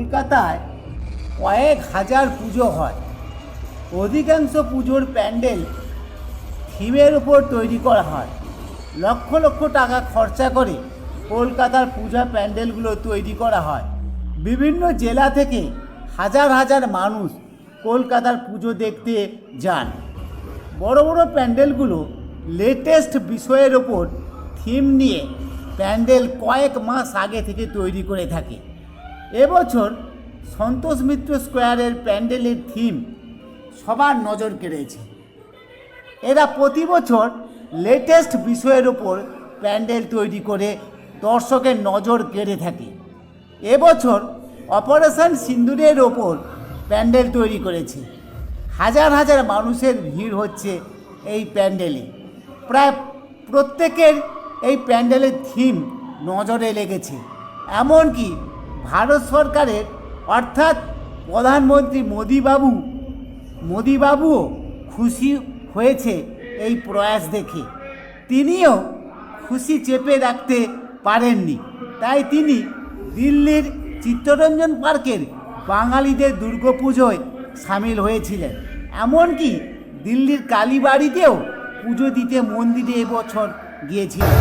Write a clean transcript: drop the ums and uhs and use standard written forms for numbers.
কলকাতায় কয়েক হাজার পুজো হয়। অধিকাংশ পুজোর প্যান্ডেল থিমের উপর তৈরি করা হয়। লক্ষ লক্ষ টাকা খরচা করে কলকাতার পূজা প্যান্ডেলগুলো তৈরি করা হয়। বিভিন্ন জেলা থেকে হাজার হাজার মানুষ কলকাতার পুজো দেখতে যান। বড় বড় প্যান্ডেলগুলো লেটেস্ট বিষয়ের ওপর থিম নিয়ে প্যান্ডেল কয়েক মাস আগে থেকে তৈরি করে থাকে। এবছর সন্তোষ মিত্র স্কোয়ারের প্যান্ডেলের থিম সবার নজর কেড়েছে। এরা প্রতি বছর লেটেস্ট বিষয়ের ওপর প্যান্ডেল তৈরি করে দর্শকের নজর কেড়ে থাকে। এবছর অপারেশন সিন্দুরের ওপর প্যান্ডেল তৈরি করেছে। হাজার হাজার মানুষের ভিড় হচ্ছে এই প্যান্ডেলে। প্রায় প্রত্যেকের এই প্যান্ডেলের থিম নজরে লেগেছে। এমনকি ভারত সরকারের অর্থাৎ প্রধানমন্ত্রী মোদিবাবুও খুশি হয়েছে এই প্রয়াস দেখে। তিনিও খুশি চেপে রাখতে পারেননি, তাই তিনি দিল্লির চিত্তরঞ্জন পার্কের বাঙালিদের দুর্গাপুজোয় সামিল হয়েছিলেন। এমনকি দিল্লির কালীবাড়িতেও পুজো দিতে মন্দিরে এবছর গিয়েছিলেন।